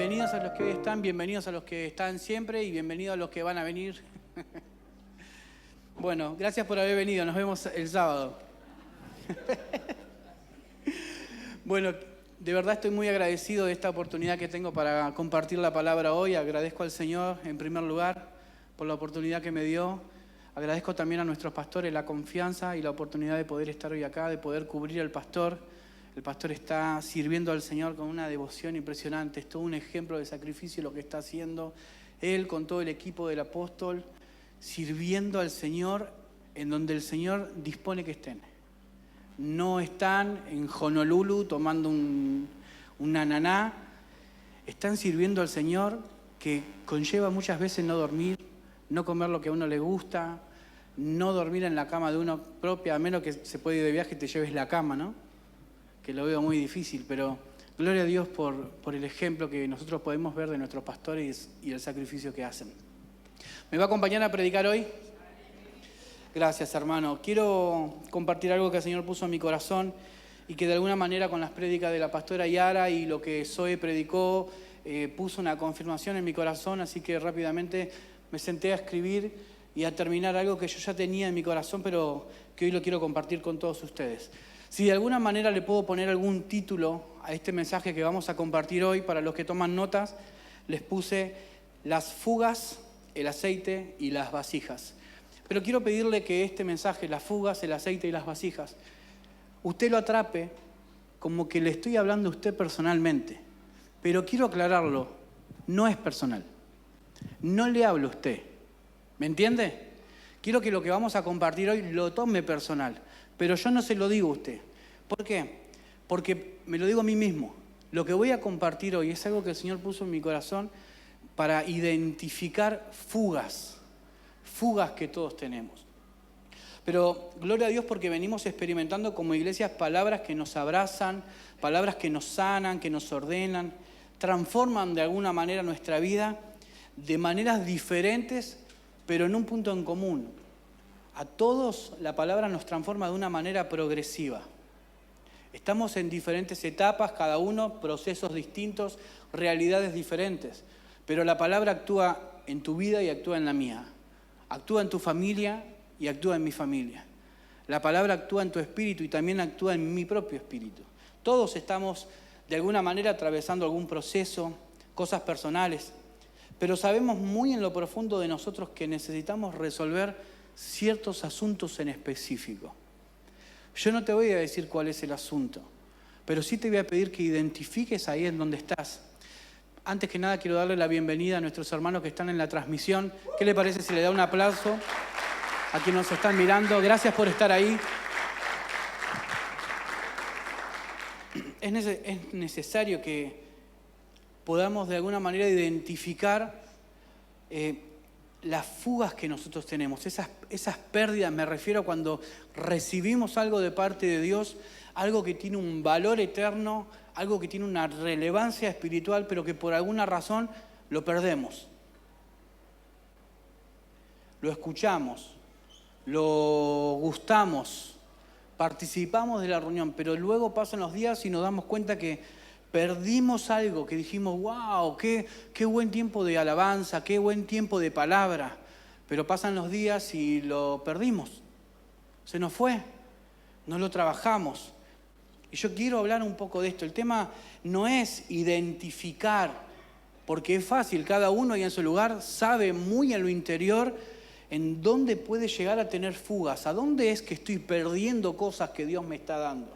bienvenidos a los que hoy están, bienvenidos a los que están siempre y bienvenidos a los que van a venir. Bueno, gracias por haber venido, nos vemos el sábado. Bueno, de verdad estoy muy agradecido de esta oportunidad que tengo para compartir la palabra hoy. Agradezco al Señor, en primer lugar, por la oportunidad que me dio. Agradezco también a nuestros pastores la confianza y la oportunidad de poder estar hoy acá, de poder cubrir al pastor. El pastor está sirviendo al Señor con una devoción impresionante. Es todo un ejemplo de sacrificio lo que está haciendo él con todo el equipo del apóstol, sirviendo al Señor en donde el Señor dispone que estén. No están en Honolulu tomando un ananá. Están sirviendo al Señor, que conlleva muchas veces no dormir, no comer lo que a uno le gusta, no dormir en la cama de uno propia, a menos que se puede ir de viaje y te lleves la cama, ¿no? Que lo veo muy difícil, pero gloria a Dios por el ejemplo que nosotros podemos ver de nuestros pastores y el sacrificio que hacen. ¿Me va a acompañar a predicar hoy? Gracias, hermano. Quiero compartir algo que el Señor puso en mi corazón y que de alguna manera con las prédicas de la pastora Yara y lo que Zoe predicó, puso una confirmación en mi corazón, así que rápidamente me senté a escribir y a terminar algo que yo ya tenía en mi corazón, pero que hoy lo quiero compartir con todos ustedes. Si de alguna manera le puedo poner algún título a este mensaje que vamos a compartir hoy, para los que toman notas, les puse las fugas, el aceite y las vasijas. Pero quiero pedirle que este mensaje, las fugas, el aceite y las vasijas, usted lo atrape como que le estoy hablando a usted personalmente. Pero quiero aclararlo, no es personal. No le hablo a usted. ¿Me entiende? Quiero que lo que vamos a compartir hoy lo tome personal. Pero yo no se lo digo a usted. ¿Por qué? Porque me lo digo a mí mismo. Lo que voy a compartir hoy es algo que el Señor puso en mi corazón para identificar fugas que todos tenemos. Pero gloria a Dios porque venimos experimentando como iglesias palabras que nos abrazan, palabras que nos sanan, que nos ordenan, transforman de alguna manera nuestra vida de maneras diferentes, pero en un punto en común. A todos la palabra nos transforma de una manera progresiva. Estamos en diferentes etapas, cada uno procesos distintos, realidades diferentes. Pero la palabra actúa en tu vida y actúa en la mía. Actúa en tu familia y actúa en mi familia. La palabra actúa en tu espíritu y también actúa en mi propio espíritu. Todos estamos de alguna manera atravesando algún proceso, cosas personales, pero sabemos muy en lo profundo de nosotros que necesitamos resolver ciertos asuntos en específico. Yo no te voy a decir cuál es el asunto, pero sí te voy a pedir que identifiques ahí en donde estás. Antes que nada quiero darle la bienvenida a nuestros hermanos que están en la transmisión. ¿Qué le parece si le da un aplauso a quienes nos están mirando? Gracias por estar ahí. Es necesario que podamos de alguna manera identificar las fugas que nosotros tenemos, esas pérdidas. Me refiero a cuando recibimos algo de parte de Dios, algo que tiene un valor eterno, algo que tiene una relevancia espiritual, pero que por alguna razón lo perdemos. Lo escuchamos, lo gustamos, participamos de la reunión, pero luego pasan los días y nos damos cuenta que perdimos algo, que dijimos, wow, qué buen tiempo de alabanza, qué buen tiempo de palabra. Pero pasan los días y lo perdimos. Se nos fue, no lo trabajamos. Y yo quiero hablar un poco de esto. El tema no es identificar, porque es fácil, cada uno ahí en su lugar sabe muy en lo interior en dónde puede llegar a tener fugas, a dónde es que estoy perdiendo cosas que Dios me está dando.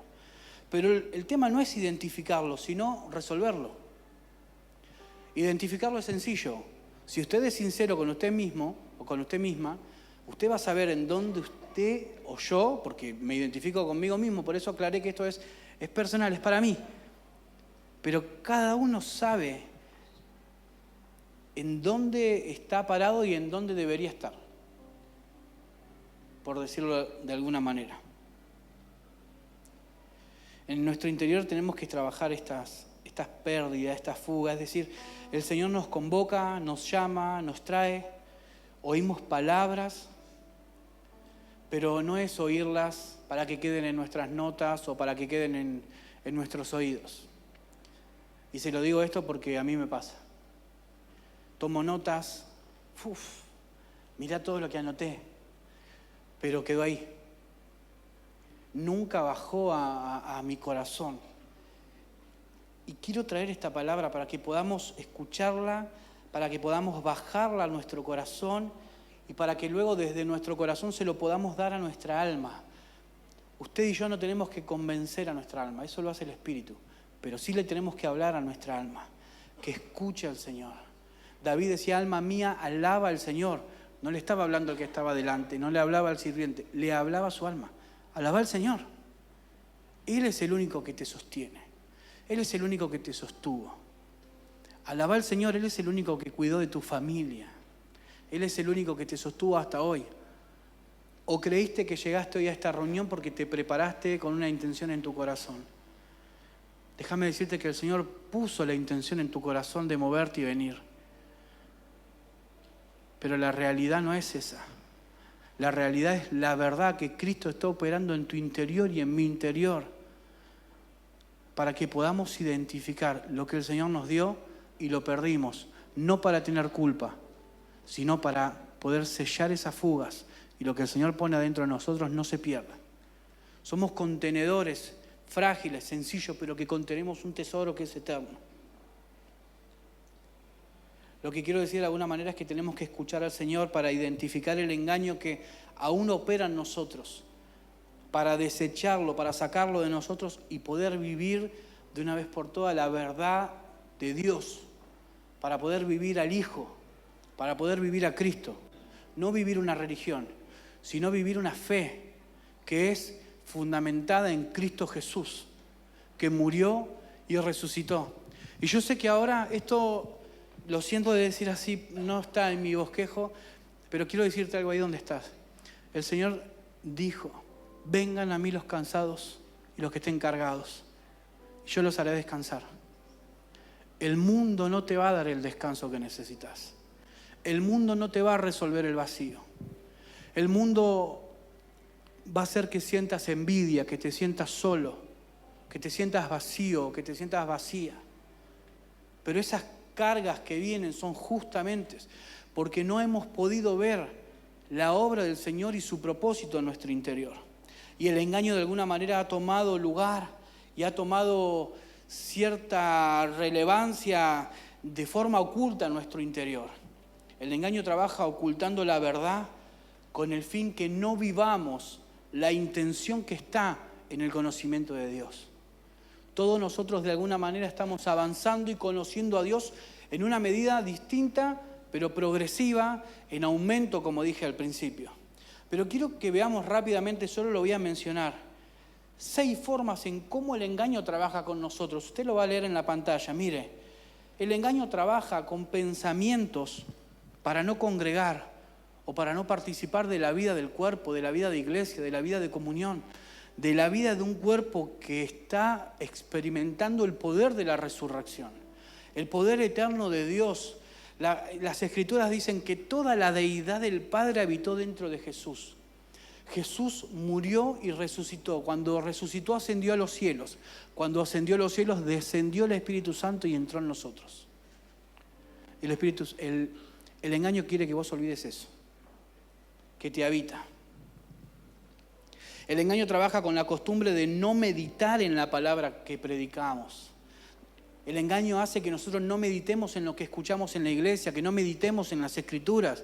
Pero el tema no es identificarlo, sino resolverlo. Identificarlo es sencillo. Si usted es sincero con usted mismo o con usted misma, usted va a saber en dónde usted o yo, porque me identifico conmigo mismo, por eso aclaré que esto es personal, es para mí. Pero cada uno sabe en dónde está parado y en dónde debería estar, por decirlo de alguna manera. En nuestro interior tenemos que trabajar estas pérdidas, estas fugas. Es decir, el Señor nos convoca, nos llama, nos trae, oímos palabras, pero no es oírlas para que queden en nuestras notas o para que queden en nuestros oídos. Y se lo digo esto porque a mí me pasa. Tomo notas, mirá todo lo que anoté, pero quedó ahí. Nunca bajó a mi corazón. Y quiero traer esta palabra para que podamos escucharla, para que podamos bajarla a nuestro corazón y para que luego desde nuestro corazón se lo podamos dar a nuestra alma. Usted y yo no tenemos que convencer a nuestra alma, eso lo hace el Espíritu, pero sí le tenemos que hablar a nuestra alma, que escuche al Señor. David decía, alma mía, alaba al Señor. No le estaba hablando al que estaba delante, no le hablaba al sirviente, le hablaba a su alma. Alaba al Señor. Él es el único que te sostiene. Él es el único que te sostuvo. Alaba al Señor, Él es el único que cuidó de tu familia. Él es el único que te sostuvo hasta hoy. ¿O creíste que llegaste hoy a esta reunión porque te preparaste con una intención en tu corazón? Déjame decirte que el Señor puso la intención en tu corazón de moverte y venir. Pero la realidad no es esa. La realidad es la verdad que Cristo está operando en tu interior y en mi interior para que podamos identificar lo que el Señor nos dio y lo perdimos, no para tener culpa, sino para poder sellar esas fugas y lo que el Señor pone adentro de nosotros no se pierda. Somos contenedores frágiles, sencillos, pero que contenemos un tesoro que es eterno. Lo que quiero decir de alguna manera es que tenemos que escuchar al Señor para identificar el engaño que aún opera en nosotros, para desecharlo, para sacarlo de nosotros y poder vivir de una vez por todas la verdad de Dios, para poder vivir al Hijo, para poder vivir a Cristo. No vivir una religión, sino vivir una fe que es fundamentada en Cristo Jesús, que murió y resucitó. Y yo sé que ahora esto, lo siento de decir así, no está en mi bosquejo, pero quiero decirte algo ahí donde estás. El Señor dijo, vengan a mí los cansados y los que estén cargados, yo los haré descansar. El mundo no te va a dar el descanso que necesitas. El mundo no te va a resolver el vacío. El mundo va a hacer que sientas envidia, que te sientas solo, que te sientas vacío, que te sientas vacía. Pero esas cargas que vienen son justamente porque no hemos podido ver la obra del Señor y su propósito en nuestro interior. Y el engaño de alguna manera ha tomado lugar y ha tomado cierta relevancia de forma oculta en nuestro interior. El engaño trabaja ocultando la verdad con el fin que no vivamos la intención que está en el conocimiento de Dios. Todos nosotros de alguna manera estamos avanzando y conociendo a Dios en una medida distinta, pero progresiva, en aumento, como dije al principio. Pero quiero que veamos rápidamente, solo lo voy a mencionar, 6 formas en cómo el engaño trabaja con nosotros. Usted lo va a leer en la pantalla, mire. El engaño trabaja con pensamientos para no congregar o para no participar de la vida del cuerpo, de la vida de iglesia, de la vida de comunión, de la vida de un cuerpo que está experimentando el poder de la resurrección, el poder eterno de Dios. Las Escrituras dicen que toda la deidad del Padre habitó dentro de Jesús. Jesús murió y resucitó. Cuando resucitó ascendió a los cielos. Cuando ascendió a los cielos descendió el Espíritu Santo y entró en nosotros. El engaño quiere que vos olvides eso, que te habita. El engaño trabaja con la costumbre de no meditar en la palabra que predicamos. El engaño hace que nosotros no meditemos en lo que escuchamos en la iglesia, que no meditemos en las Escrituras.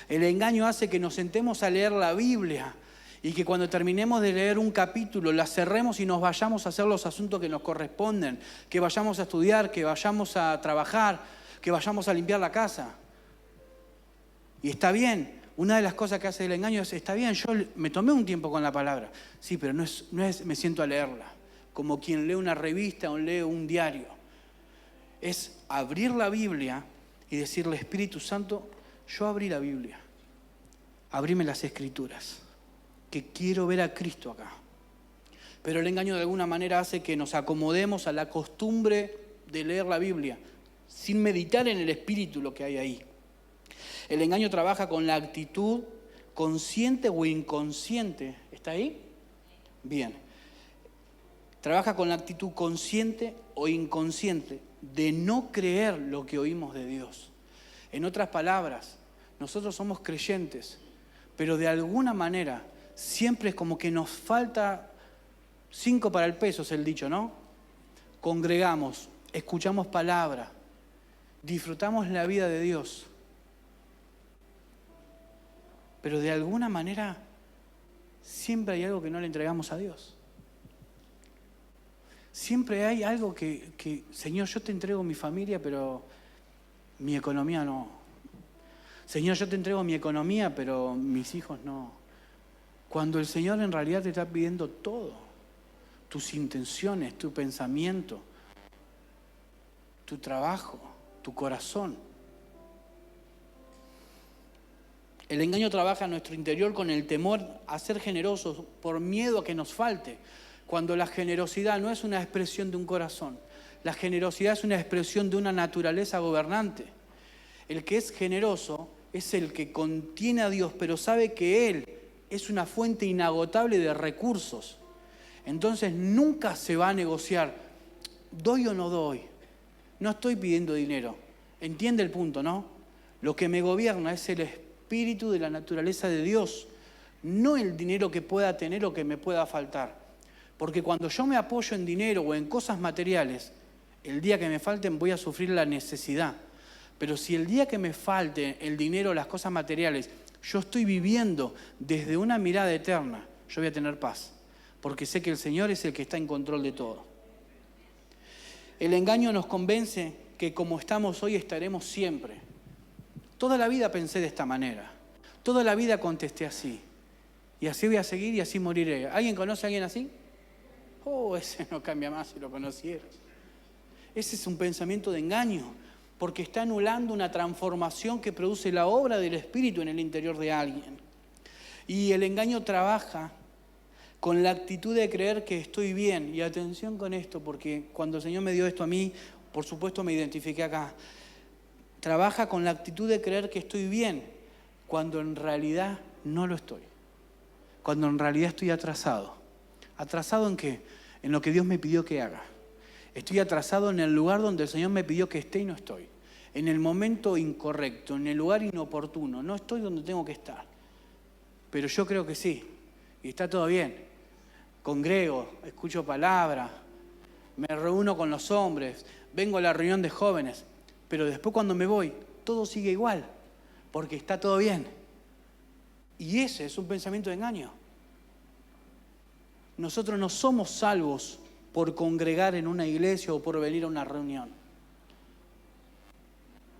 El engaño hace que nos sentemos a leer la Biblia y que cuando terminemos de leer un capítulo la cerremos y nos vayamos a hacer los asuntos que nos corresponden, que vayamos a estudiar, que vayamos a trabajar, que vayamos a limpiar la casa. Y está bien. Una de las cosas que hace el engaño es, está bien, yo me tomé un tiempo con la palabra. Sí, pero no es me siento a leerla, como quien lee una revista o lee un diario. Es abrir la Biblia y decirle, Espíritu Santo, yo abrí la Biblia. Abrime las Escrituras, que quiero ver a Cristo acá. Pero el engaño de alguna manera hace que nos acomodemos a la costumbre de leer la Biblia, sin meditar en el Espíritu lo que hay ahí. El engaño trabaja con la actitud consciente o inconsciente. ¿Está ahí? Bien. Trabaja con la actitud consciente o inconsciente de no creer lo que oímos de Dios. En otras palabras, nosotros somos creyentes, pero de alguna manera siempre es como que nos falta 5 para el peso, es el dicho, ¿no? Congregamos, escuchamos palabra, disfrutamos la vida de Dios, pero de alguna manera siempre hay algo que no le entregamos a Dios. Siempre hay algo que Señor, yo te entrego mi familia, pero mi economía no. Señor, yo te entrego mi economía, pero mis hijos no. Cuando el Señor en realidad te está pidiendo todo, tus intenciones, tu pensamiento, tu trabajo, tu corazón. El engaño trabaja en nuestro interior con el temor a ser generosos por miedo a que nos falte, cuando la generosidad no es una expresión de un corazón. La generosidad es una expresión de una naturaleza gobernante. El que es generoso es el que contiene a Dios, pero sabe que Él es una fuente inagotable de recursos. Entonces nunca se va a negociar, ¿doy o no doy? No estoy pidiendo dinero. ¿Entiende el punto, no? Lo que me gobierna es el espíritu de la naturaleza de Dios, no el dinero que pueda tener o que me pueda faltar. Porque cuando yo me apoyo en dinero o en cosas materiales, el día que me falten voy a sufrir la necesidad. Pero si el día que me falte el dinero o las cosas materiales, yo estoy viviendo desde una mirada eterna, yo voy a tener paz. Porque sé que el Señor es el que está en control de todo. El engaño nos convence que como estamos hoy estaremos siempre. Toda la vida pensé de esta manera. Toda la vida contesté así. Y así voy a seguir y así moriré. ¿Alguien conoce a alguien así? Oh, ese no cambia más si lo conocieras. Ese es un pensamiento de engaño, porque está anulando una transformación que produce la obra del Espíritu en el interior de alguien. Y el engaño trabaja con la actitud de creer que estoy bien. Y atención con esto, porque cuando el Señor me dio esto a mí, por supuesto me identifiqué acá. Trabaja con la actitud de creer que estoy bien, cuando en realidad no lo estoy. Cuando en realidad estoy atrasado. ¿Atrasado en qué? En lo que Dios me pidió que haga. Estoy atrasado en el lugar donde el Señor me pidió que esté y no estoy. En el momento incorrecto, en el lugar inoportuno. No estoy donde tengo que estar. Pero yo creo que sí. Y está todo bien. Congrego, escucho palabra, me reúno con los hombres, vengo a la reunión de jóvenes. Pero después cuando me voy, todo sigue igual. Porque está todo bien. Y ese es un pensamiento de engaño. Nosotros no somos salvos por congregar en una iglesia o por venir a una reunión.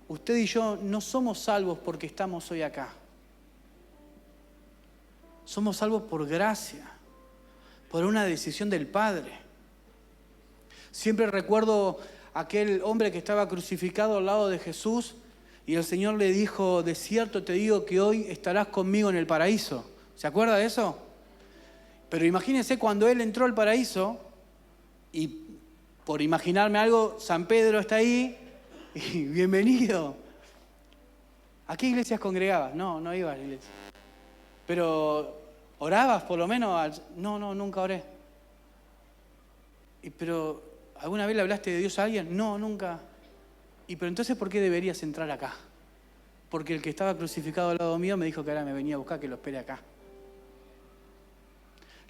Usted y yo no somos salvos porque estamos hoy acá. Somos salvos por gracia, por una decisión del Padre. Siempre recuerdo aquel hombre que estaba crucificado al lado de Jesús y el Señor le dijo, de cierto te digo que hoy estarás conmigo en el paraíso. ¿Se acuerda de eso? Pero imagínense cuando él entró al paraíso, y por imaginarme algo, San Pedro está ahí, y bienvenido. ¿A qué iglesias congregabas? No, no iba a la iglesia. Pero, ¿orabas por lo menos? No, nunca oré. Pero, ¿alguna vez le hablaste de Dios a alguien? No, nunca. Pero entonces, ¿por qué deberías entrar acá? Porque el que estaba crucificado al lado mío me dijo que ahora me venía a buscar, que lo espere acá.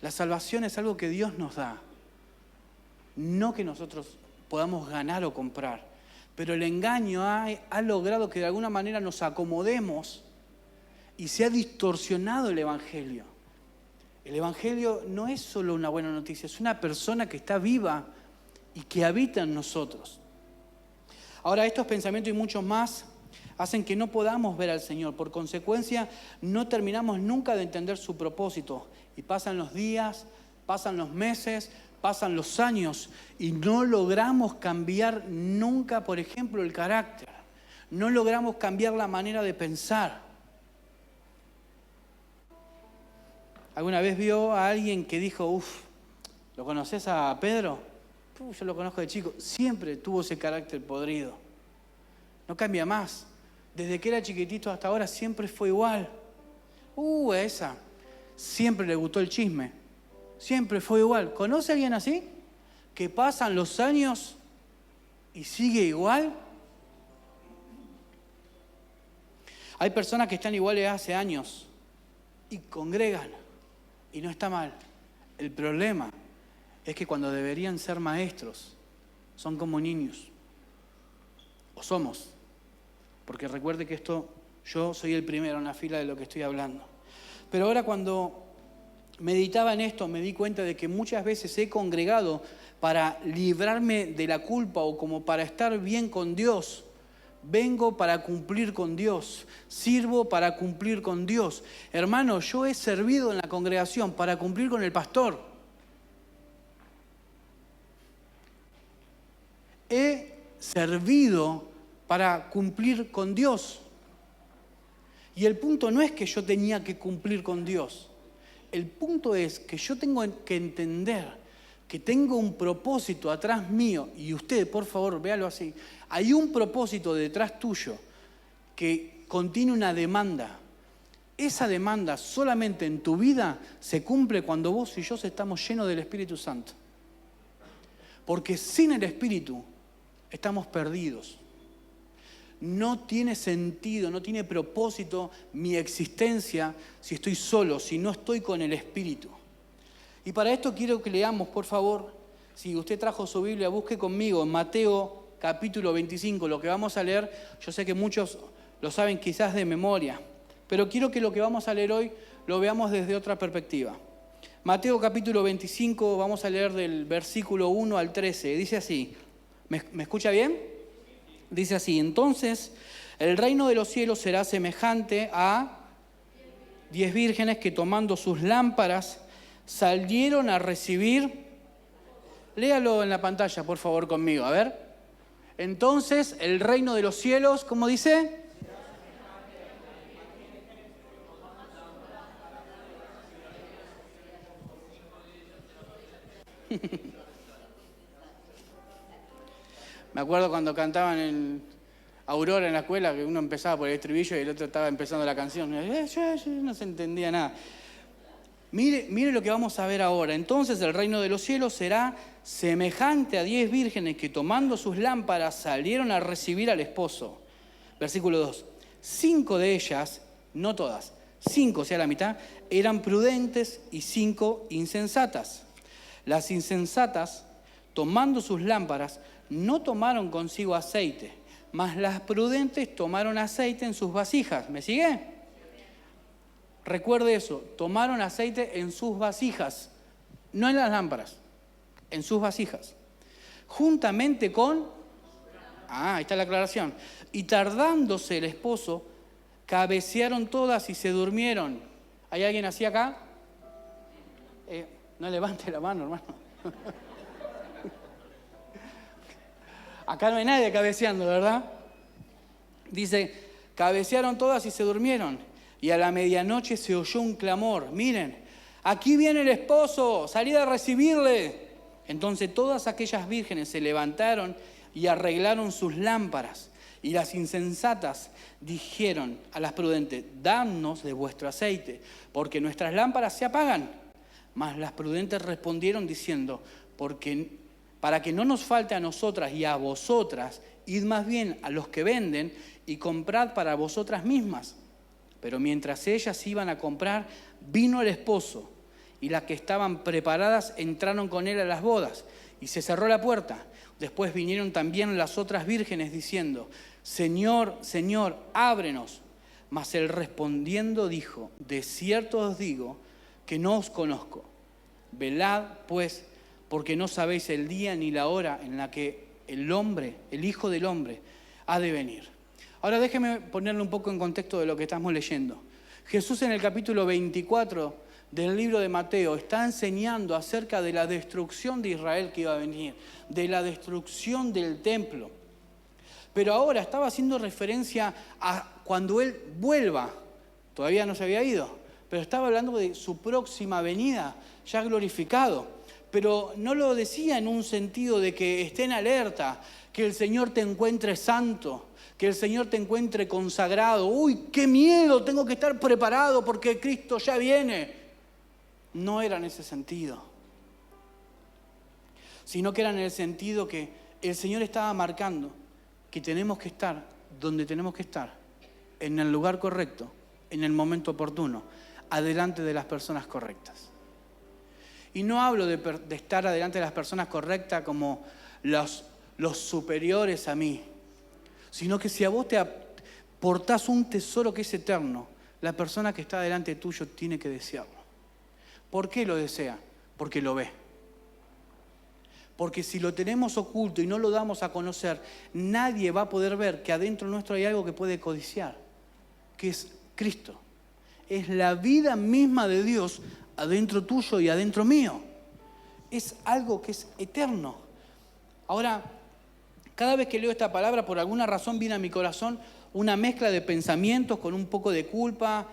La salvación es algo que Dios nos da, no que nosotros podamos ganar o comprar. Pero el engaño ha logrado que de alguna manera nos acomodemos y se ha distorsionado el Evangelio. El Evangelio no es solo una buena noticia, es una persona que está viva y que habita en nosotros. Ahora, estos pensamientos y muchos más hacen que no podamos ver al Señor. Por consecuencia, no terminamos nunca de entender su propósito. Y pasan los días, pasan los meses, pasan los años y no logramos cambiar nunca, por ejemplo, el carácter. No logramos cambiar la manera de pensar. ¿Alguna vez vio a alguien que dijo, ¿lo conoces a Pedro? Yo lo conozco de chico. Siempre tuvo ese carácter podrido. No cambia más. Desde que era chiquitito hasta ahora siempre fue igual. Esa. Siempre le gustó el chisme. Siempre fue igual. ¿Conoce a alguien así? que pasan los años y sigue igual. Hay personas que están iguales hace años y congregan y no está mal. El problema es que cuando deberían ser maestros son como niños. O somos. Porque recuerde que yo soy el primero en la fila de lo que estoy hablando. Pero ahora cuando meditaba en esto me di cuenta de que muchas veces he congregado para librarme de la culpa o como para estar bien con Dios. Vengo para cumplir con Dios, sirvo para cumplir con Dios. Hermano, yo he servido en la congregación para cumplir con el pastor. He servido para cumplir con Dios. Y el punto no es que yo tenía que cumplir con Dios. El punto es que yo tengo que entender que tengo un propósito atrás mío, y usted, por favor, véalo así. Hay un propósito detrás tuyo que contiene una demanda. Esa demanda solamente en tu vida se cumple cuando vos y yo estamos llenos del Espíritu Santo. Porque sin el Espíritu estamos perdidos. No tiene sentido, no tiene propósito mi existencia si estoy solo, si no estoy con el Espíritu. Y para esto quiero que leamos, por favor, si usted trajo su Biblia, busque conmigo en Mateo capítulo 25, lo que vamos a leer. Yo sé que muchos lo saben quizás de memoria, pero quiero que lo que vamos a leer hoy lo veamos desde otra perspectiva. Mateo capítulo 25, vamos a leer del versículo 1 al 13. Dice así, ¿me escucha bien? Dice así: entonces el reino de los cielos será semejante a 10 vírgenes que tomando sus lámparas salieron a recibir. Léalo en la pantalla, por favor, conmigo, a ver. Entonces el reino de los cielos, ¿cómo dice? Me acuerdo cuando cantaban en Aurora en la escuela, que uno empezaba por el estribillo y el otro estaba empezando la canción. No se entendía nada. Mire lo que vamos a ver ahora. Entonces el reino de los cielos será semejante a 10 vírgenes que tomando sus lámparas salieron a recibir al esposo. Versículo 2. 5 de ellas, no todas, 5, o sea la mitad, eran prudentes y 5 insensatas. Las insensatas, tomando sus lámparas, no tomaron consigo aceite, mas las prudentes tomaron aceite en sus vasijas. ¿Me sigue? Recuerde eso, tomaron aceite en sus vasijas, no en las lámparas, en sus vasijas. Juntamente con... ahí está la aclaración. Y tardándose el esposo, cabecearon todas y se durmieron. ¿Hay alguien así acá? No levante la mano, hermano. Acá no hay nadie cabeceando, ¿verdad? Dice, cabecearon todas y se durmieron. Y a la medianoche se oyó un clamor. Miren, aquí viene el esposo, salid a recibirle. Entonces todas aquellas vírgenes se levantaron y arreglaron sus lámparas. Y las insensatas dijeron a las prudentes, dadnos de vuestro aceite, porque nuestras lámparas se apagan. Mas las prudentes respondieron diciendo, para que no nos falte a nosotras y a vosotras, id más bien a los que venden y comprad para vosotras mismas. Pero mientras ellas iban a comprar, vino el esposo, y las que estaban preparadas entraron con él a las bodas, y se cerró la puerta. Después vinieron también las otras vírgenes diciendo, Señor, Señor, ábrenos. Mas él respondiendo dijo, de cierto os digo que no os conozco. Velad, pues, porque no sabéis el día ni la hora en la que el Hijo del Hombre, ha de venir. Ahora déjeme ponerle un poco en contexto de lo que estamos leyendo. Jesús en el capítulo 24 del libro de Mateo está enseñando acerca de la destrucción de Israel que iba a venir, de la destrucción del templo. Pero ahora estaba haciendo referencia a cuando Él vuelva. Todavía no se había ido, pero estaba hablando de su próxima venida, ya glorificado. Pero no lo decía en un sentido de que esté en alerta, que el Señor te encuentre santo, que el Señor te encuentre consagrado. ¡Uy, qué miedo! Tengo que estar preparado porque Cristo ya viene. No era en ese sentido. sino que eran en el sentido que el Señor estaba marcando que tenemos que estar donde tenemos que estar, en el lugar correcto, en el momento oportuno, adelante de las personas correctas. Y no hablo de estar adelante de las personas correctas como los superiores a mí, sino que si a vos te portás un tesoro que es eterno, la persona que está delante tuyo tiene que desearlo. ¿Por qué lo desea? Porque lo ve. Porque si lo tenemos oculto y no lo damos a conocer, nadie va a poder ver que adentro nuestro hay algo que puede codiciar, que es Cristo. Es la vida misma de Dios adentro tuyo y adentro mío. Es algo que es eterno. Ahora, cada vez que leo esta palabra, por alguna razón viene a mi corazón una mezcla de pensamientos con un poco de culpa,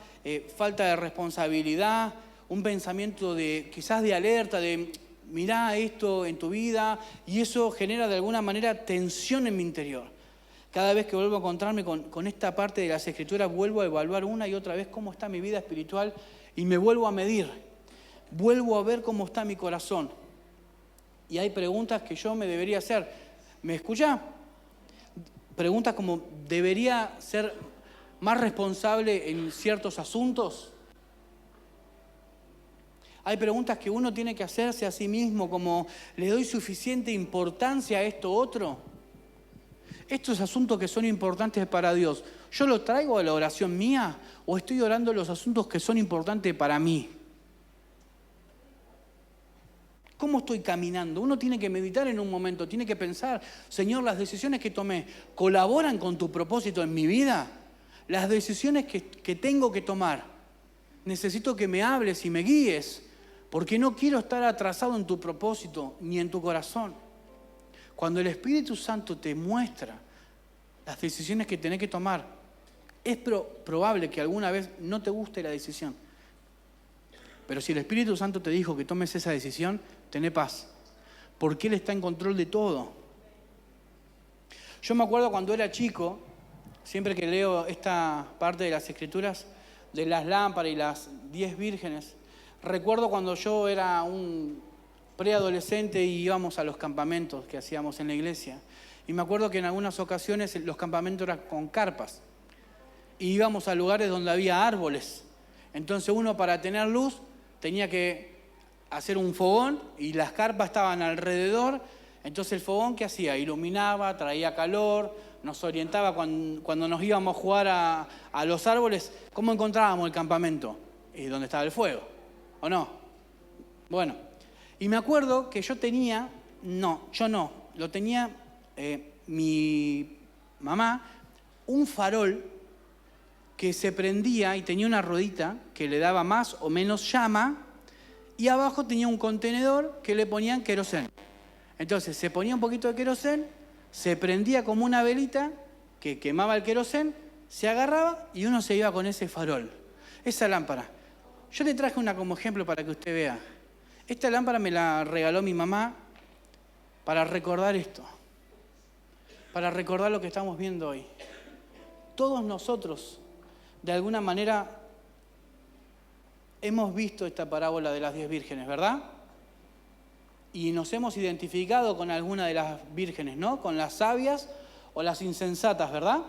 falta de responsabilidad, un pensamiento de quizás de alerta, de mirá esto en tu vida, y eso genera de alguna manera tensión en mi interior. Cada vez que vuelvo a encontrarme con esta parte de las Escrituras, vuelvo a evaluar una y otra vez cómo está mi vida espiritual y me vuelvo a medir, vuelvo a ver cómo está mi corazón. Y hay preguntas que yo me debería hacer. ¿Me escucha? Preguntas como, ¿debería ser más responsable en ciertos asuntos? Hay preguntas que uno tiene que hacerse a sí mismo, como, ¿le doy suficiente importancia a esto otro? Estos asuntos que son importantes para Dios, ¿yo los traigo a la oración mía o estoy orando los asuntos que son importantes para mí? ¿Cómo estoy caminando? Uno tiene que meditar en un momento, tiene que pensar, Señor, las decisiones que tomé, ¿colaboran con tu propósito en mi vida? Las decisiones que tengo que tomar, necesito que me hables y me guíes, porque no quiero estar atrasado en tu propósito ni en tu corazón. Cuando el Espíritu Santo te muestra las decisiones que tenés que tomar, es probable que alguna vez no te guste la decisión. Pero si el Espíritu Santo te dijo que tomes esa decisión, tené paz, porque Él está en control de todo. Yo me acuerdo cuando era chico, siempre que leo esta parte de las Escrituras, de las lámparas y las 10 vírgenes, recuerdo cuando yo era un preadolescente y íbamos a los campamentos que hacíamos en la iglesia. Y me acuerdo que en algunas ocasiones los campamentos eran con carpas. Y íbamos a lugares donde había árboles. Entonces uno, para tener luz, tenía que hacer un fogón y las carpas estaban alrededor. Entonces el fogón, ¿qué hacía? Iluminaba, traía calor, nos orientaba cuando nos íbamos a jugar a los árboles. ¿Cómo encontrábamos el campamento? ¿Dónde estaba el fuego? ¿O no? Bueno, y me acuerdo que yo tenía, lo tenía mi mamá, un farol que se prendía y tenía una ruedita que le daba más o menos llama y abajo tenía un contenedor que le ponían querosén. Entonces se ponía un poquito de querosén, se prendía como una velita que quemaba el querosén, se agarraba y uno se iba con ese farol, esa lámpara. Yo le traje una como ejemplo para que usted vea. Esta lámpara me la regaló mi mamá para recordar esto, para recordar lo que estamos viendo hoy. Todos nosotros, de alguna manera, hemos visto esta parábola de las 10 vírgenes, ¿verdad? Y nos hemos identificado con alguna de las vírgenes, ¿no? Con las sabias o las insensatas, ¿verdad?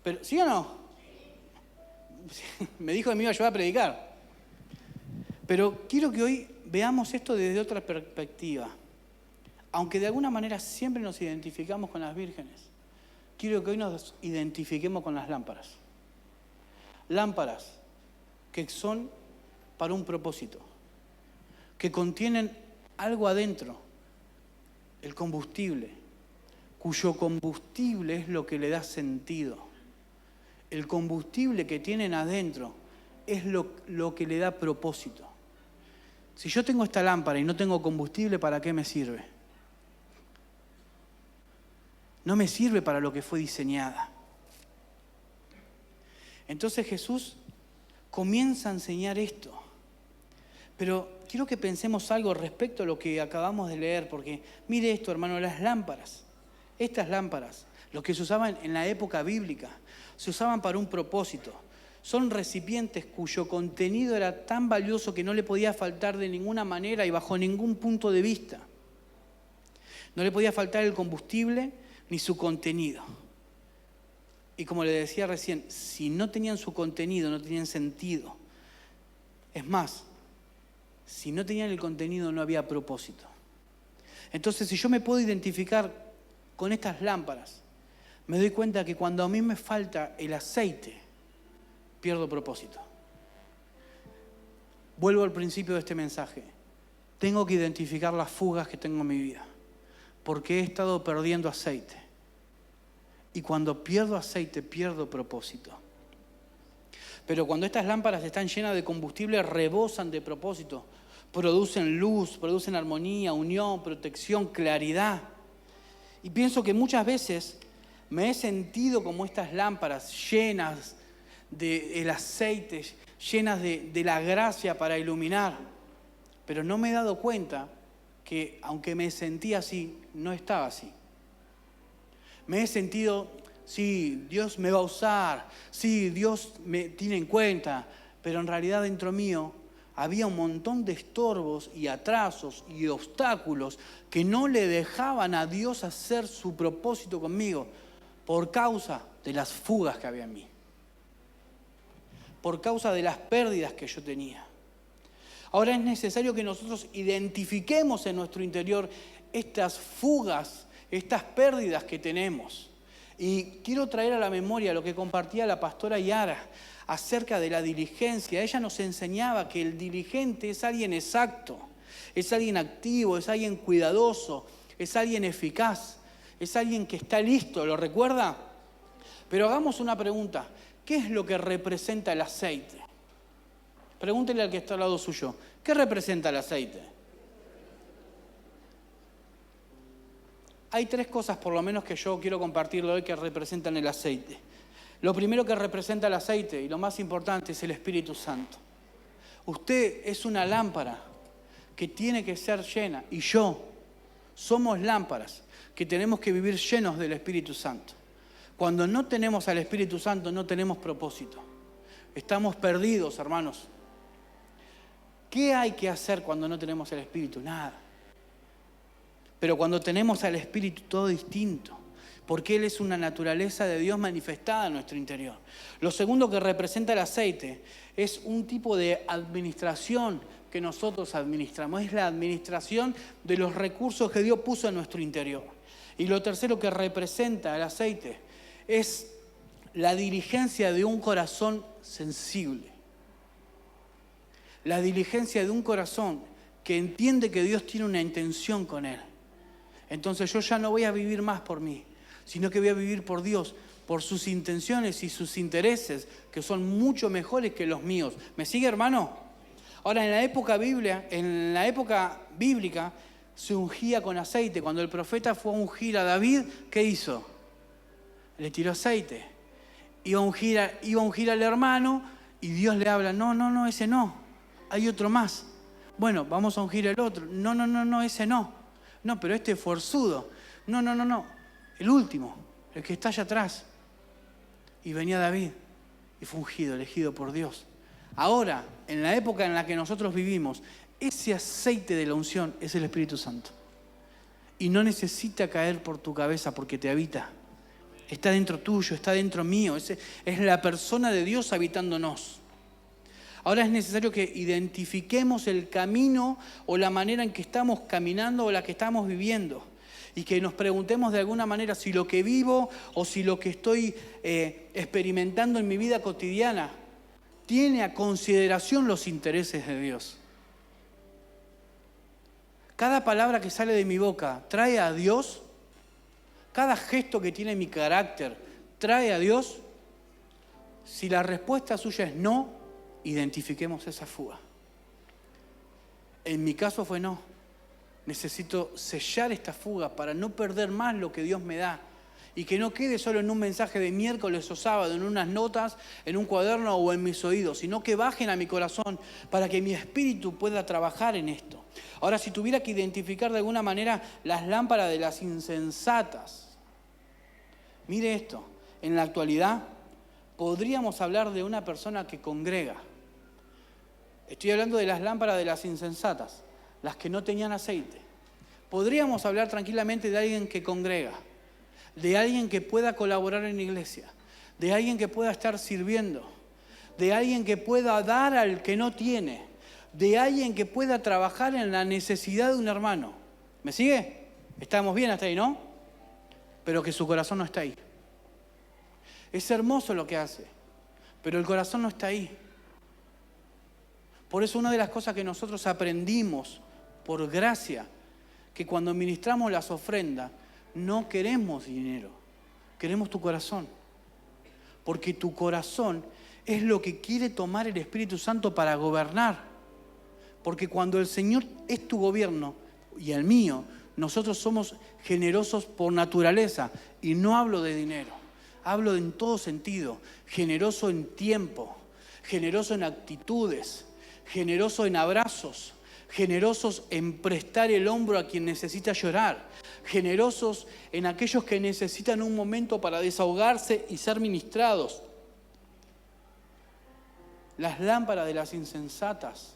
Pero, ¿sí o no? Me dijo que me iba a llevar a predicar. Pero quiero que hoy veamos esto desde otra perspectiva. Aunque de alguna manera siempre nos identificamos con las vírgenes, quiero que hoy nos identifiquemos con las lámparas. Lámparas que son para un propósito, que contienen algo adentro, el combustible, cuyo combustible es lo que le da sentido. El combustible que tienen adentro es lo que le da propósito. Si yo tengo esta lámpara y no tengo combustible, ¿para qué me sirve? No me sirve para lo que fue diseñada. Entonces Jesús comienza a enseñar esto. Pero quiero que pensemos algo respecto a lo que acabamos de leer, porque mire esto, hermano, las lámparas, estas lámparas, los que se usaban en la época bíblica, se usaban para un propósito. Son recipientes cuyo contenido era tan valioso que no le podía faltar de ninguna manera y bajo ningún punto de vista. No le podía faltar el combustible ni su contenido. Y como le decía recién, si no tenían su contenido, no tenían sentido. Es más, si no tenían el contenido, no había propósito. Entonces, si yo me puedo identificar con estas lámparas, me doy cuenta que cuando a mí me falta el aceite, pierdo propósito. Vuelvo al principio de este mensaje. Tengo que identificar las fugas que tengo en mi vida, porque he estado perdiendo aceite. Y cuando pierdo aceite, pierdo propósito. Pero cuando estas lámparas están llenas de combustible, rebosan de propósito. Producen luz, producen armonía, unión, protección, claridad. Y pienso que muchas veces me he sentido como estas lámparas llenas del aceite, llenas de la gracia para iluminar. Pero no me he dado cuenta que, aunque me sentía así, no estaba así. Me he sentido, sí, Dios me va a usar, sí, Dios me tiene en cuenta, pero en realidad dentro mío había un montón de estorbos y atrasos y obstáculos que no le dejaban a Dios hacer su propósito conmigo por causa de las fugas que había en mí, por causa de las pérdidas que yo tenía. Ahora es necesario que nosotros identifiquemos en nuestro interior estas fugas, estas pérdidas que tenemos. Y quiero traer a la memoria lo que compartía la pastora Yara acerca de la diligencia. Ella nos enseñaba que el diligente es alguien exacto, es alguien activo, es alguien cuidadoso, es alguien eficaz, es alguien que está listo, ¿lo recuerda? Pero hagamos una pregunta. ¿Qué es lo que representa el aceite? Pregúntele al que está al lado suyo. ¿Qué representa el aceite? Hay 3 cosas por lo menos que yo quiero compartirle hoy que representan el aceite. Lo primero que representa el aceite, y lo más importante, es el Espíritu Santo. Usted es una lámpara que tiene que ser llena, y yo somos lámparas que tenemos que vivir llenos del Espíritu Santo. Cuando no tenemos al Espíritu Santo, no tenemos propósito. Estamos perdidos, hermanos. ¿Qué hay que hacer cuando no tenemos el Espíritu? Nada. Pero cuando tenemos al Espíritu, todo distinto. Porque Él es una naturaleza de Dios manifestada en nuestro interior. Lo segundo que representa el aceite es un tipo de administración que nosotros administramos. Es la administración de los recursos que Dios puso en nuestro interior. Y lo tercero que representa el aceite es la diligencia de un corazón sensible. La diligencia de un corazón que entiende que Dios tiene una intención con él. Entonces yo ya no voy a vivir más por mí, sino que voy a vivir por Dios, por sus intenciones y sus intereses, que son mucho mejores que los míos. ¿Me sigue, hermano? Ahora, en la época bíblica, se ungía con aceite. Cuando el profeta fue a ungir a David, ¿qué hizo? Le tiró aceite. Iba a ungir al hermano y Dios le habla, no, ese no, hay otro más. Bueno, vamos a ungir el otro. No, ese no. No, pero este es forzudo. No, el último, el que está allá atrás. Y venía David y fue ungido, elegido por Dios. Ahora, en la época en la que nosotros vivimos, ese aceite de la unción es el Espíritu Santo. Y no necesita caer por tu cabeza porque te habita. Está dentro tuyo, está dentro mío. Es la persona de Dios habitándonos. Ahora es necesario que identifiquemos el camino o la manera en que estamos caminando o la que estamos viviendo. Y que nos preguntemos de alguna manera si lo que vivo o si lo que estoy experimentando en mi vida cotidiana tiene a consideración los intereses de Dios. Cada palabra que sale de mi boca trae a Dios. Cada gesto que tiene mi carácter trae a Dios. Si la respuesta suya es no, identifiquemos esa fuga. En mi caso fue no. Necesito sellar esta fuga para no perder más lo que Dios me da. Y que no quede solo en un mensaje de miércoles o sábado, en unas notas, en un cuaderno o en mis oídos, sino que bajen a mi corazón para que mi espíritu pueda trabajar en esto. Ahora, si tuviera que identificar de alguna manera las lámparas de las insensatas, mire esto, en la actualidad podríamos hablar de una persona que congrega. Estoy hablando de las lámparas de las insensatas, las que no tenían aceite. Podríamos hablar tranquilamente de alguien que congrega, de alguien que pueda colaborar en la iglesia, de alguien que pueda estar sirviendo, de alguien que pueda dar al que no tiene, de alguien que pueda trabajar en la necesidad de un hermano. ¿Me sigue? Estamos bien hasta ahí, ¿no? Pero que su corazón no está ahí. Es hermoso lo que hace, pero el corazón no está ahí. Por eso una de las cosas que nosotros aprendimos por gracia, que cuando ministramos las ofrendas, no queremos dinero, queremos tu corazón. Porque tu corazón es lo que quiere tomar el Espíritu Santo para gobernar. Porque cuando el Señor es tu gobierno y el mío, nosotros somos generosos por naturaleza. Y no hablo de dinero, hablo en todo sentido. Generoso en tiempo, generoso en actitudes, generoso en abrazos, generosos en prestar el hombro a quien necesita llorar, generosos en aquellos que necesitan un momento para desahogarse y ser ministrados. Las lámparas de las insensatas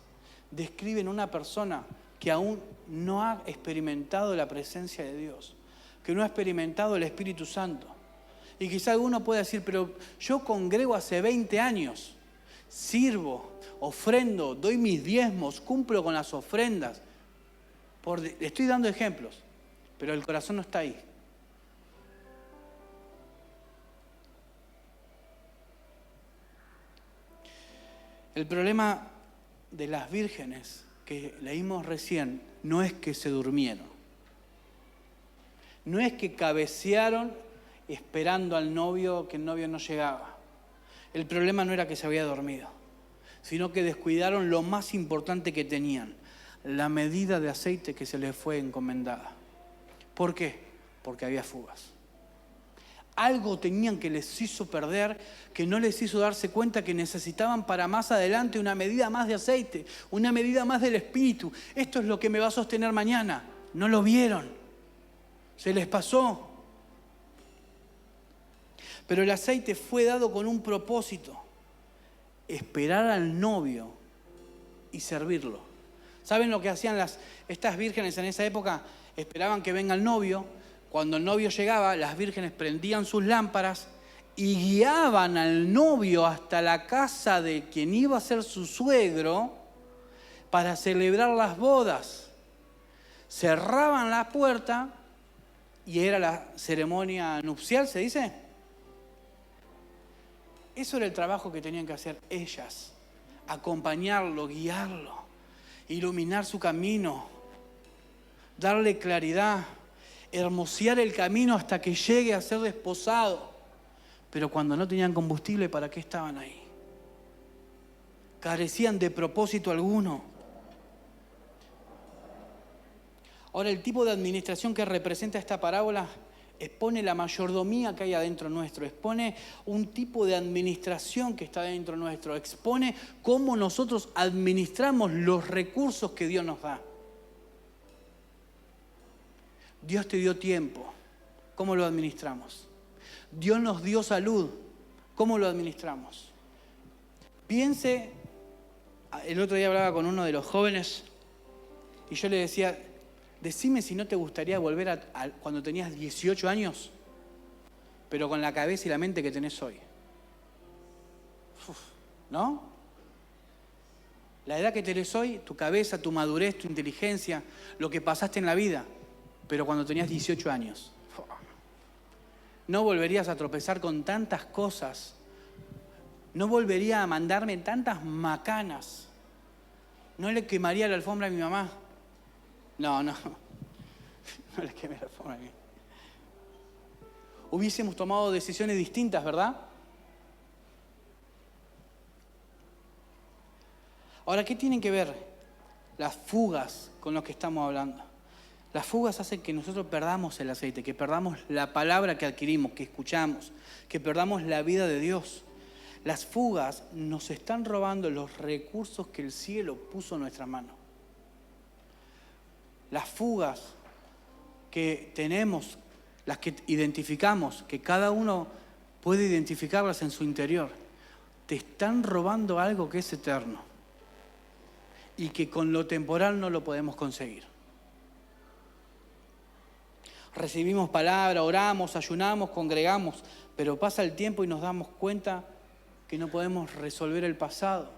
describen una persona que aún no ha experimentado la presencia de Dios, que no ha experimentado el Espíritu Santo. Y quizá alguno pueda decir, pero yo congrego hace 20 años, sirvo, ofrendo, doy mis diezmos, cumplo con las ofrendas. Estoy dando ejemplos, pero el corazón no está ahí. El problema de las vírgenes que leímos recién no es que se durmieron, no es que cabecearon esperando al novio, que el novio no llegaba. El problema no era que se había dormido, sino que descuidaron lo más importante que tenían, la medida de aceite que se les fue encomendada. ¿Por qué? Porque había fugas. Algo tenían que les hizo perder, que no les hizo darse cuenta que necesitaban para más adelante una medida más de aceite, una medida más del Espíritu. Esto es lo que me va a sostener mañana. No lo vieron. Se les pasó. Pero el aceite fue dado con un propósito: esperar al novio y servirlo. ¿Saben lo que hacían estas vírgenes en esa época? Esperaban que venga el novio. Cuando el novio llegaba, las vírgenes prendían sus lámparas y guiaban al novio hasta la casa de quien iba a ser su suegro para celebrar las bodas. Cerraban la puerta y era la ceremonia nupcial, ¿se dice? Eso era el trabajo que tenían que hacer ellas: acompañarlo, guiarlo, iluminar su camino, darle claridad, hermosear el camino hasta que llegue a ser desposado. Pero cuando no tenían combustible, ¿para qué estaban ahí? Carecían de propósito alguno. Ahora, el tipo de administración que representa esta parábola expone la mayordomía que hay adentro nuestro, expone un tipo de administración que está dentro nuestro, expone cómo nosotros administramos los recursos que Dios nos da. Dios te dio tiempo, ¿cómo lo administramos? Dios nos dio salud, ¿cómo lo administramos? Piense, el otro día hablaba con uno de los jóvenes y yo le decía, decime si no te gustaría volver a cuando tenías 18 años, pero con la cabeza y la mente que tenés hoy. ¿No? La edad que tenés hoy, tu cabeza, tu madurez, tu inteligencia, lo que pasaste en la vida, pero cuando tenías 18 años. No volverías a tropezar con tantas cosas. No volvería a mandarme tantas macanas. No le quemaría la alfombra a mi mamá. No le quemé la alfombra a mí. Hubiésemos tomado decisiones distintas, ¿verdad? Ahora, ¿qué tienen que ver las fugas con lo que estamos hablando? Las fugas hacen que nosotros perdamos el aceite, que perdamos la palabra que adquirimos, que escuchamos, que perdamos la vida de Dios. Las fugas nos están robando los recursos que el cielo puso en nuestra mano. Las fugas que tenemos, las que identificamos, que cada uno puede identificarlas en su interior, te están robando algo que es eterno y que con lo temporal no lo podemos conseguir. Recibimos palabra, oramos, ayunamos, congregamos, pero pasa el tiempo y nos damos cuenta que no podemos resolver el pasado.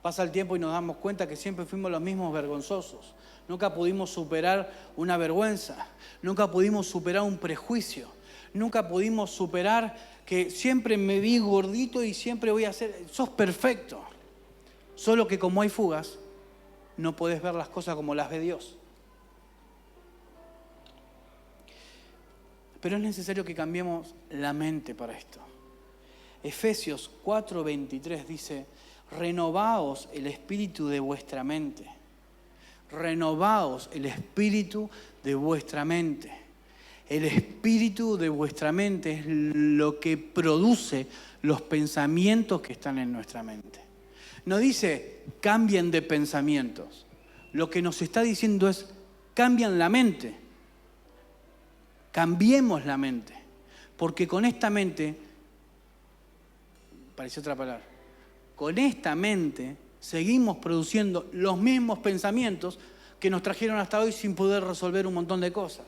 Pasa el tiempo y nos damos cuenta que siempre fuimos los mismos vergonzosos. Nunca pudimos superar una vergüenza, nunca pudimos superar un prejuicio, nunca pudimos superar que siempre me vi gordito y siempre voy a ser, sos perfecto. Solo que como hay fugas, no podés ver las cosas como las ve Dios. Pero es necesario que cambiemos la mente para esto. Efesios 4:23 dice, renovaos el espíritu de vuestra mente. Renovaos el espíritu de vuestra mente. El espíritu de vuestra mente es lo que produce los pensamientos que están en nuestra mente. No dice cambien de pensamientos. Lo que nos está diciendo es cambian la mente. Cambiemos la mente. Porque con esta mente, parece otra palabra, con esta mente seguimos produciendo los mismos pensamientos que nos trajeron hasta hoy sin poder resolver un montón de cosas.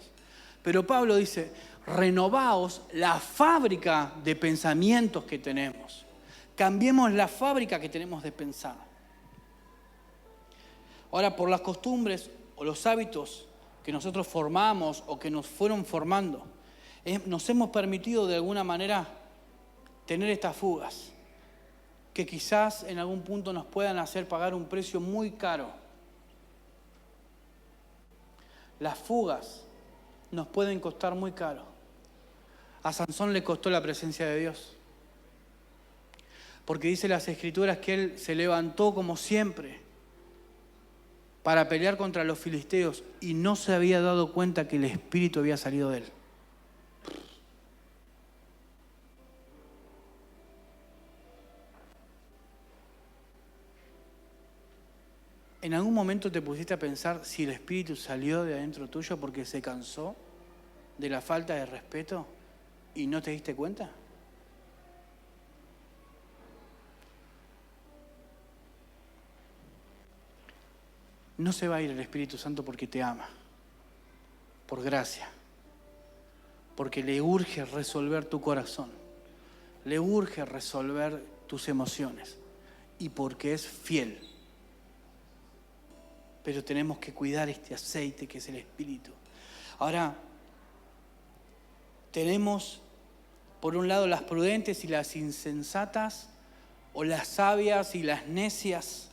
Pero Pablo dice, renovaos la fábrica de pensamientos que tenemos. Cambiemos la fábrica que tenemos de pensar. Ahora, por las costumbres o los hábitos que nosotros formamos o que nos fueron formando, nos hemos permitido de alguna manera tener estas fugas que quizás en algún punto nos puedan hacer pagar un precio muy caro. Las fugas nos pueden costar muy caro. A Sansón le costó la presencia de Dios. Porque dice las Escrituras que él se levantó como siempre para pelear contra los filisteos y no se había dado cuenta que el espíritu había salido de él. ¿En algún momento te pusiste a pensar si el espíritu salió de adentro tuyo porque se cansó de la falta de respeto y no te diste cuenta? No se va a ir el Espíritu Santo porque te ama, por gracia, porque le urge resolver tu corazón, le urge resolver tus emociones y porque es fiel. Pero tenemos que cuidar este aceite que es el Espíritu. Ahora, tenemos por un lado las prudentes y las insensatas, o las sabias y las necias,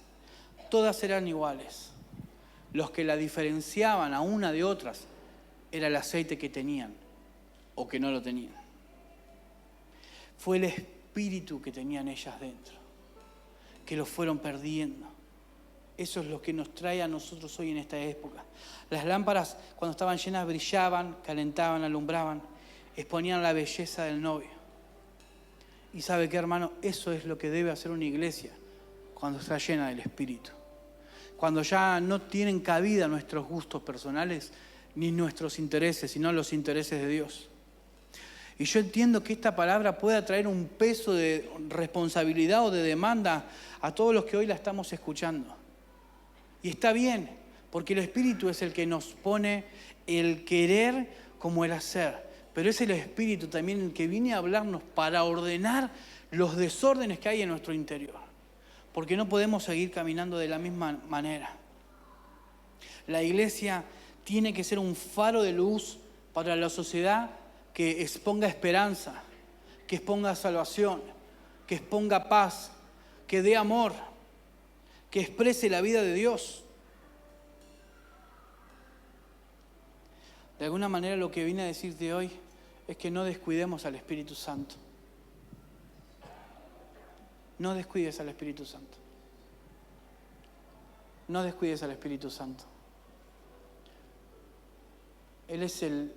todas eran iguales. Los que la diferenciaban a una de otras era el aceite que tenían o que no lo tenían. Fue el espíritu que tenían ellas dentro, que lo fueron perdiendo. Eso es lo que nos trae a nosotros hoy en esta época. Las lámparas, cuando estaban llenas, brillaban, calentaban, alumbraban, exponían la belleza del novio. Y ¿sabe qué, hermano? Eso es lo que debe hacer una iglesia cuando está llena del Espíritu. Cuando ya no tienen cabida nuestros gustos personales ni nuestros intereses, sino los intereses de Dios. Y yo entiendo que esta palabra pueda traer un peso de responsabilidad o de demanda a todos los que hoy la estamos escuchando. Y está bien, porque el Espíritu es el que nos pone el querer como el hacer. Pero es el Espíritu también el que viene a hablarnos para ordenar los desórdenes que hay en nuestro interior. Porque no podemos seguir caminando de la misma manera. La iglesia tiene que ser un faro de luz para la sociedad que exponga esperanza, que exponga salvación, que exponga paz, que dé amor, que exprese la vida de Dios. De alguna manera lo que vine a decirte hoy es que no descuidemos al Espíritu Santo. No descuides al Espíritu Santo. No descuides al Espíritu Santo. Él es el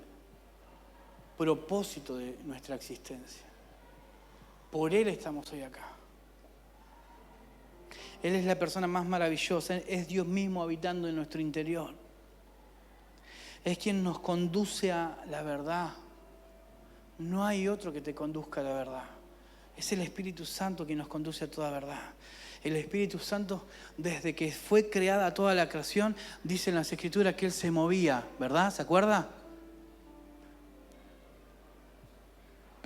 propósito de nuestra existencia. Por Él estamos hoy acá. Él es la persona más maravillosa. Es Dios mismo habitando en nuestro interior. Es quien nos conduce a la verdad. No hay otro que te conduzca a la verdad. Es el Espíritu Santo quien nos conduce a toda verdad. El Espíritu Santo, desde que fue creada toda la creación, dice en las Escrituras que Él se movía, ¿verdad? ¿Se acuerda?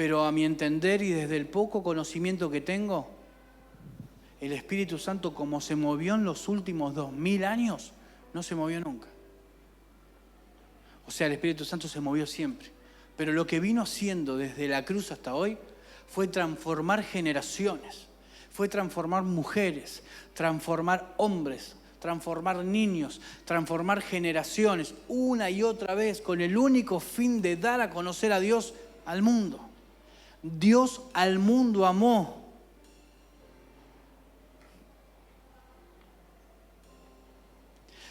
pero a mi entender y desde el poco conocimiento que tengo, el Espíritu Santo, como se movió en los últimos 2000 años, no se movió nunca. O sea, el Espíritu Santo se movió siempre. Pero lo que vino haciendo desde la cruz hasta hoy fue transformar generaciones, fue transformar mujeres, transformar hombres, transformar niños, transformar generaciones, una y otra vez, con el único fin de dar a conocer a Dios al mundo. Dios al mundo amó.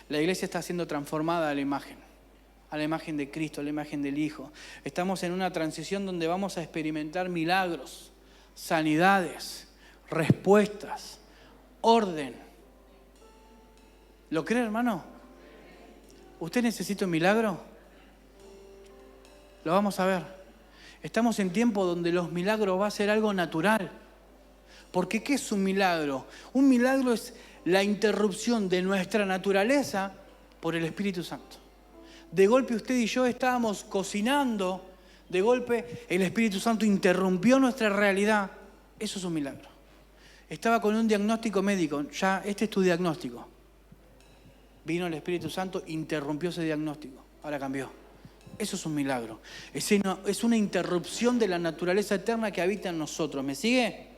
La iglesia está siendo transformada a la imagen de Cristo, a la imagen del Hijo. Estamos en una transición donde vamos a experimentar milagros, sanidades, respuestas, orden. ¿Lo cree, hermano? ¿Usted necesita un milagro? Lo vamos a ver. Estamos en tiempo donde los milagros va a ser algo natural. Porque ¿qué es un milagro? Un milagro es la interrupción de nuestra naturaleza por el Espíritu Santo. De golpe usted y yo estábamos cocinando, de golpe el Espíritu Santo interrumpió nuestra realidad. Eso es un milagro. Estaba con un diagnóstico médico, ya este es tu diagnóstico. Vino el Espíritu Santo, interrumpió ese diagnóstico, ahora cambió. Eso es un milagro. Es una interrupción de la naturaleza eterna que habita en nosotros. ¿Me sigue?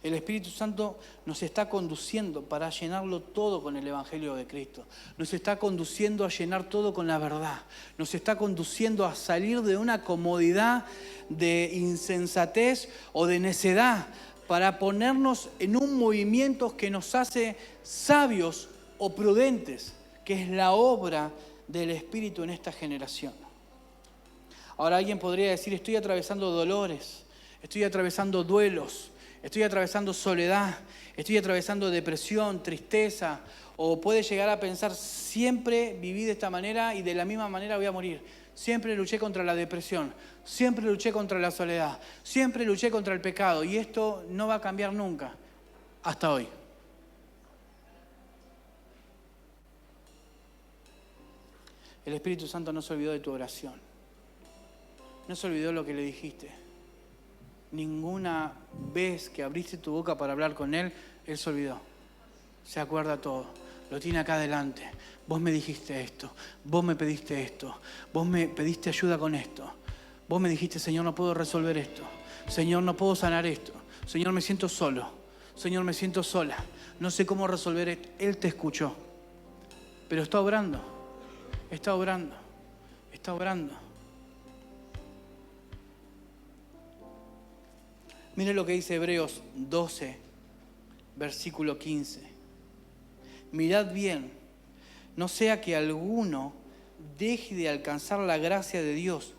El Espíritu Santo nos está conduciendo para llenarlo todo con el Evangelio de Cristo. Nos está conduciendo a llenar todo con la verdad. Nos está conduciendo a salir de una comodidad de insensatez o de necedad para ponernos en un movimiento que nos hace sabios o prudentes, que es la obra del Espíritu en esta generación. Ahora alguien podría decir, estoy atravesando dolores, estoy atravesando duelos, estoy atravesando soledad, estoy atravesando depresión, tristeza, o puede llegar a pensar, siempre viví de esta manera y de la misma manera voy a morir. Siempre luché contra la depresión, siempre luché contra la soledad, siempre luché contra el pecado y esto no va a cambiar nunca, hasta hoy. El Espíritu Santo no se olvidó de tu oración, no se olvidó lo que le dijiste. Ninguna vez que abriste tu boca para hablar con Él, Él se olvidó. Se acuerda todo. Lo tiene acá adelante. Vos me dijiste esto. Vos me pediste esto. Vos me pediste ayuda con esto. Vos me dijiste, Señor, no puedo resolver esto. Señor, no puedo sanar esto. Señor, me siento solo. Señor, me siento sola. No sé cómo resolver esto. Él te escuchó. Pero está obrando. Está obrando. Está obrando. Mire lo que dice Hebreos 12, versículo 15. Mirad bien, no sea que alguno deje de alcanzar la gracia de Dios,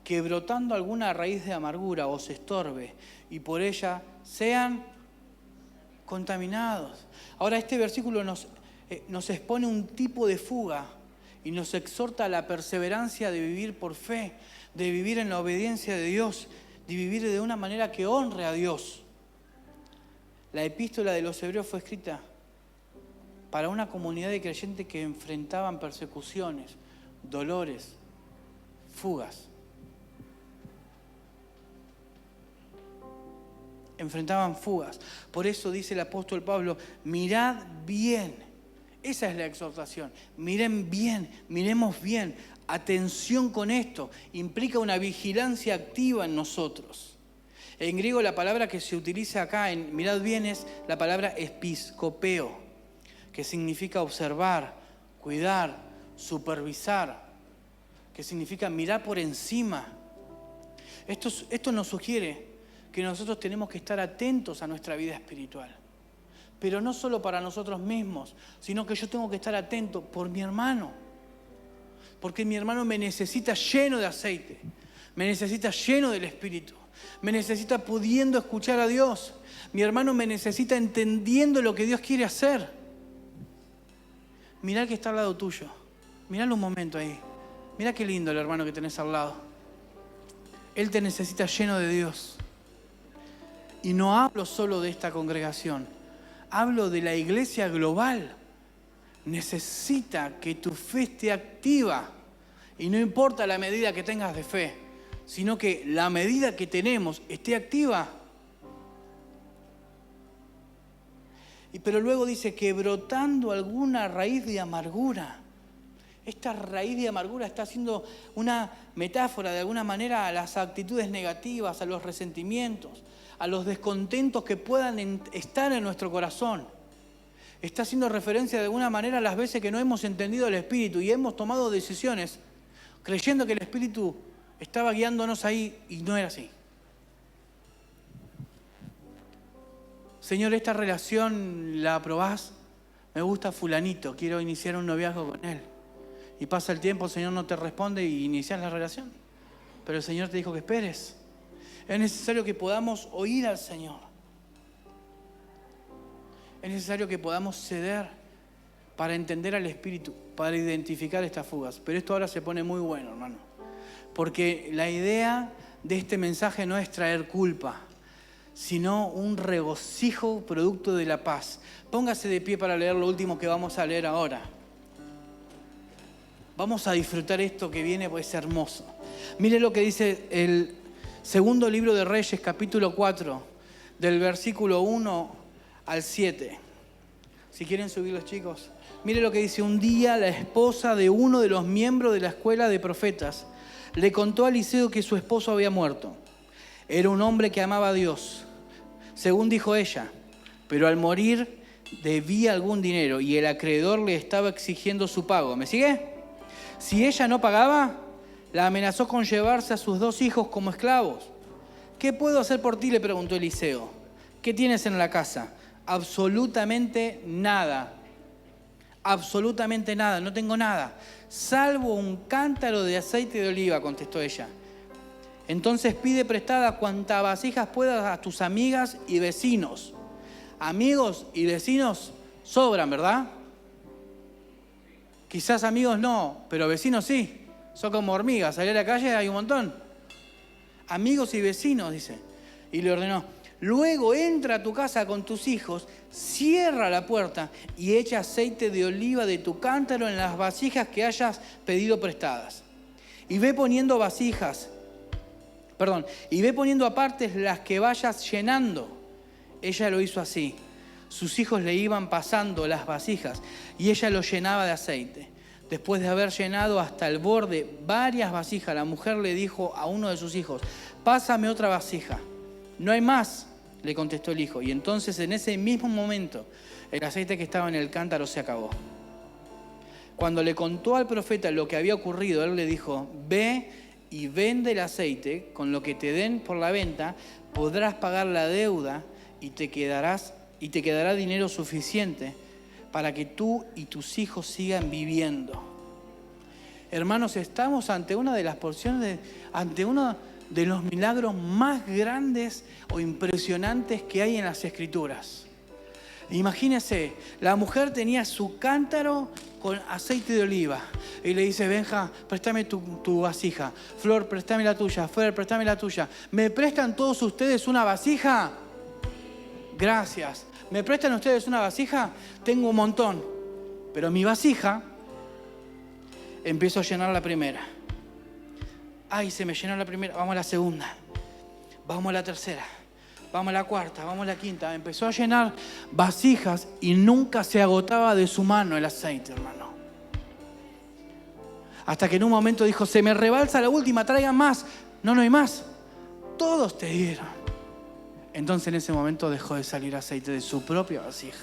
que brotando alguna raíz de amargura os estorbe y por ella sean contaminados. Ahora este versículo nos expone un tipo de fuga y nos exhorta a la perseverancia de vivir por fe, de vivir en la obediencia de Dios, de vivir de una manera que honre a Dios. La epístola de los Hebreos fue escrita para una comunidad de creyentes que enfrentaban persecuciones, dolores, fugas. Enfrentaban fugas. Por eso dice el apóstol Pablo, mirad bien. Esa es la exhortación. Miren bien, miremos bien. Atención con esto. Implica una vigilancia activa en nosotros. En griego la palabra que se utiliza acá en mirad bien es la palabra episkopeo, que significa observar, cuidar, supervisar, que significa mirar por encima. Esto nos sugiere que nosotros tenemos que estar atentos a nuestra vida espiritual. Pero no solo para nosotros mismos, sino que yo tengo que estar atento por mi hermano. Porque mi hermano me necesita lleno de aceite, me necesita lleno del Espíritu, me necesita pudiendo escuchar a Dios. Mi hermano me necesita entendiendo lo que Dios quiere hacer. Mirá el que está al lado tuyo, miralo un momento ahí. Mirá qué lindo el hermano que tenés al lado. Él te necesita lleno de Dios. Y no hablo solo de esta congregación, hablo de la iglesia global. Necesita que tu fe esté activa. Y no importa la medida que tengas de fe, sino que la medida que tenemos esté activa. Pero luego dice que brotando alguna raíz de amargura. Esta raíz de amargura está haciendo una metáfora de alguna manera a las actitudes negativas, a los resentimientos, a los descontentos que puedan estar en nuestro corazón. Está haciendo referencia de alguna manera a las veces que no hemos entendido el Espíritu y hemos tomado decisiones creyendo que el Espíritu estaba guiándonos ahí y no era así. Señor, esta relación la aprobás, me gusta fulanito, quiero iniciar un noviazgo con él. Y pasa el tiempo, el Señor no te responde y inicias la relación. Pero el Señor te dijo que esperes. Es necesario que podamos oír al Señor. Es necesario que podamos ceder para entender al Espíritu, para identificar estas fugas. Pero esto ahora se pone muy bueno, hermano. Porque la idea de este mensaje no es traer culpa, sino un regocijo producto de la paz. Póngase de pie para leer lo último que vamos a leer ahora. Vamos a disfrutar esto que viene, pues es hermoso. Mire lo que dice el segundo libro de Reyes, capítulo 4, del versículo 1 al 7. Si quieren subir los chicos. Mire lo que dice: un día la esposa de uno de los miembros de la escuela de profetas le contó a Eliseo que su esposo había muerto. Era un hombre que amaba a Dios, según dijo ella, pero al morir debía algún dinero y el acreedor le estaba exigiendo su pago. ¿Me sigue? Si ella no pagaba, la amenazó con llevarse a sus 2 hijos como esclavos. ¿Qué puedo hacer por ti?, le preguntó Eliseo. ¿Qué tienes en la casa? Absolutamente nada. Absolutamente nada, no tengo nada. Salvo un cántaro de aceite de oliva, contestó ella. Entonces pide prestada cuantas vasijas puedas a tus amigas y vecinos. Amigos y vecinos sobran, ¿verdad? Quizás amigos no, pero vecinos sí. Son como hormigas, salir a la calle hay un montón. Amigos y vecinos, dice. Y le ordenó: luego entra a tu casa con tus hijos, cierra la puerta y echa aceite de oliva de tu cántaro en las vasijas que hayas pedido prestadas. Y ve poniendo aparte las que vayas llenando. Ella lo hizo así. Sus hijos le iban pasando las vasijas y ella los llenaba de aceite. Después de haber llenado hasta el borde varias vasijas, la mujer le dijo a uno de sus hijos: pásame otra vasija. No hay más, le contestó el hijo. Y entonces en ese mismo momento el aceite que estaba en el cántaro se acabó. Cuando le contó al profeta lo que había ocurrido, él le dijo: ve y vende el aceite, con lo que te den por la venta podrás pagar la deuda y te quedará dinero suficiente para que tú y tus hijos sigan viviendo. Hermanos, estamos ante una de las porciones, ante uno de los milagros más grandes o impresionantes que hay en las Escrituras. Imagínense, la mujer tenía su cántaro con aceite de oliva y le dice: Benja, préstame tu vasija. Flor, préstame la tuya. Flor, préstame la tuya. ¿Me prestan todos ustedes una vasija? Gracias. ¿Me prestan ustedes una vasija? Tengo un montón. Pero mi vasija, empiezo a llenar la primera. Ay, se me llenó la primera. Vamos a la segunda. Vamos a la tercera. Vamos a la cuarta. Vamos a la quinta. Empezó a llenar vasijas y nunca se agotaba de su mano el aceite, hermano. Hasta que en un momento dijo: se me rebalsa la última, traigan más. No hay más. Todos te dieron. Entonces en ese momento dejó de salir aceite de su propia vasija.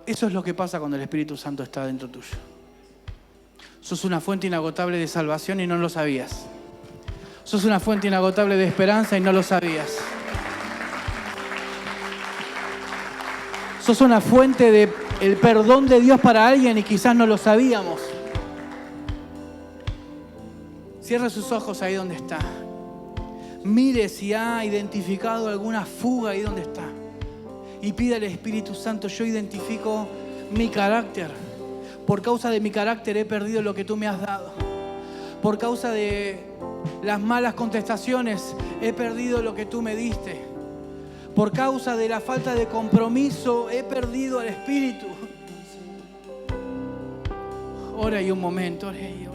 Eso es lo que pasa cuando el Espíritu Santo está dentro tuyo. Sos una fuente inagotable de salvación y no lo sabías. Sos una fuente inagotable de esperanza y no lo sabías. Sos una fuente del perdón de Dios para alguien y quizás no lo sabíamos. Cierra sus ojos ahí donde está. Mire si ha identificado alguna fuga ahí donde está. Y pida al Espíritu Santo: yo identifico mi carácter. Por causa de mi carácter he perdido lo que tú me has dado. Por causa de las malas contestaciones he perdido lo que tú me diste. Por causa de la falta de compromiso he perdido al Espíritu. Ora ahí un momento, ore ahí.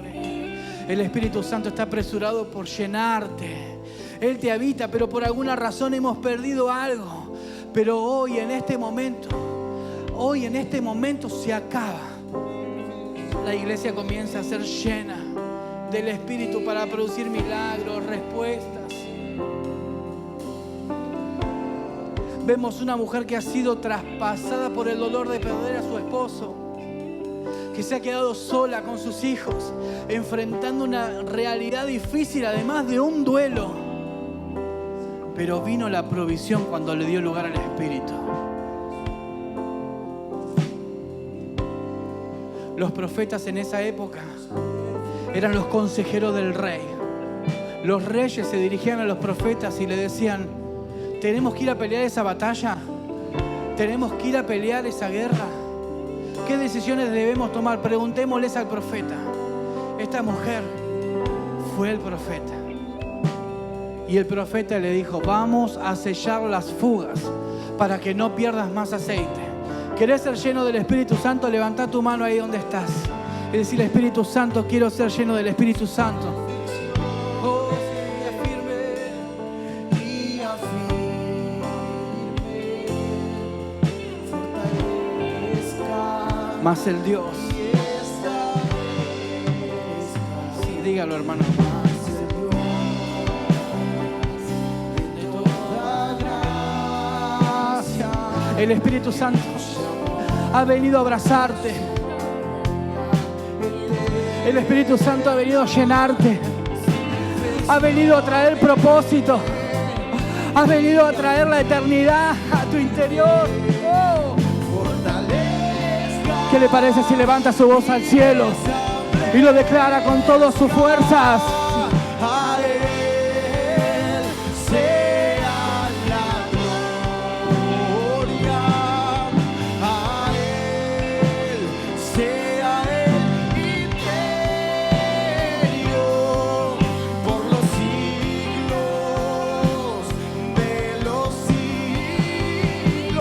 El Espíritu Santo está apresurado por llenarte. Él te habita, pero por alguna razón hemos perdido algo. Pero hoy en este momento se acaba. La iglesia comienza a ser llena del Espíritu para producir milagros, respuestas. Vemos una mujer que ha sido traspasada por el dolor de perder a su esposo, que se ha quedado sola con sus hijos, enfrentando una realidad difícil, además de un duelo. Pero vino la provisión cuando le dio lugar al Espíritu. Los profetas en esa época eran los consejeros del rey. Los reyes se dirigían a los profetas y le decían: tenemos que ir a pelear esa batalla, tenemos que ir a pelear esa guerra. ¿Qué decisiones debemos tomar? Preguntémosles al profeta. Esta mujer fue el profeta. Y el profeta le dijo: vamos a sellar las fugas para que no pierdas más aceite. ¿Querés ser lleno del Espíritu Santo? Levantá tu mano ahí donde estás y decirle: Espíritu Santo, quiero ser lleno del Espíritu Santo. Oh, sí, firme y afirme, más el Dios. Sí, dígalo, hermano. El Espíritu Santo ha venido a abrazarte. El Espíritu Santo ha venido a llenarte. Ha venido a traer propósito. Ha venido a traer la eternidad a tu interior. Oh. ¿Qué le parece si levanta su voz al cielo y lo declara con todas sus fuerzas?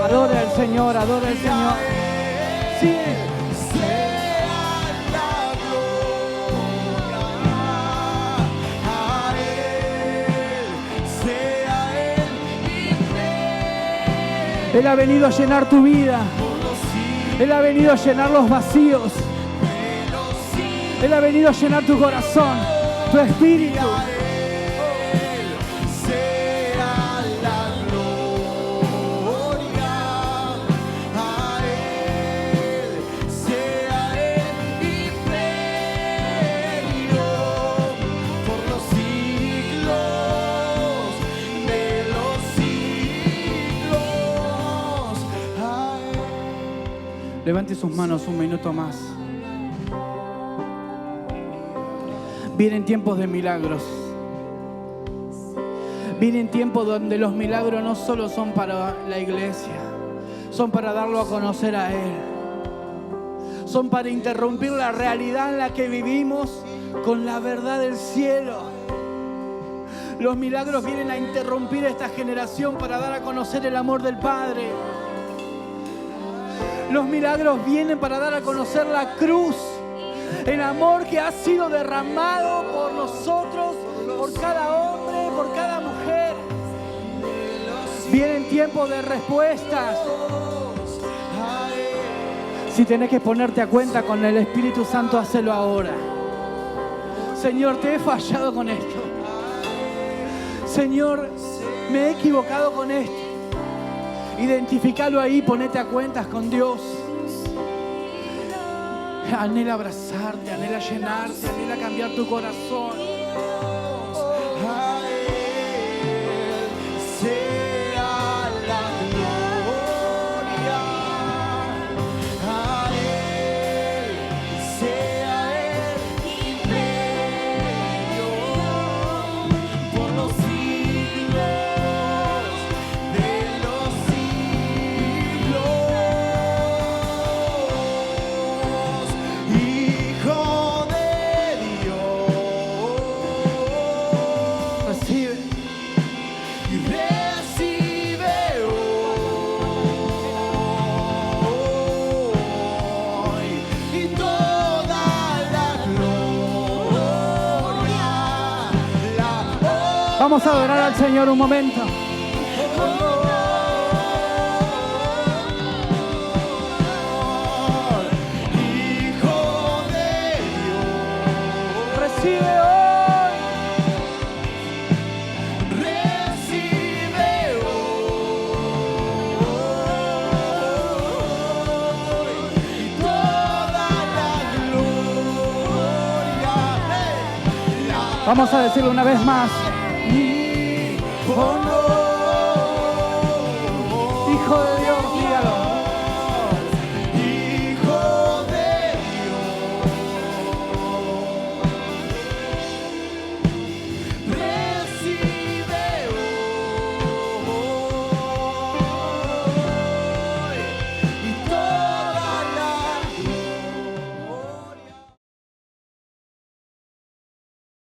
Adora al Señor, adora al Señor. Sí. Él ha venido a llenar tu vida. Él ha venido a llenar los vacíos. Él ha venido a llenar tu corazón, tu espíritu. Levante sus manos un minuto más. Vienen tiempos de milagros. Vienen tiempos donde los milagros no solo son para la iglesia, son para darlo a conocer a Él. Son para interrumpir la realidad en la que vivimos con la verdad del cielo. Los milagros vienen a interrumpir esta generación para dar a conocer el amor del Padre. Los milagros vienen para dar a conocer la cruz, el amor que ha sido derramado por nosotros, por cada hombre, por cada mujer. Vienen tiempos de respuestas. Si tenés que ponerte a cuenta con el Espíritu Santo, hacelo ahora. Señor, te he fallado con esto. Señor, me he equivocado con esto. Identificalo ahí, ponete a cuentas con Dios. Anhela abrazarte, anhela llenarte, anhela cambiar tu corazón. A Él sea la gloria, a Él sea el imperio por los siglos de los siglos. Hijo de Dios. Vamos a adorar al Señor un momento. Hijo de Dios, Recibe hoy. recibe hoy toda la gloria. Vamos a decirlo una vez más. Honor, Hijo de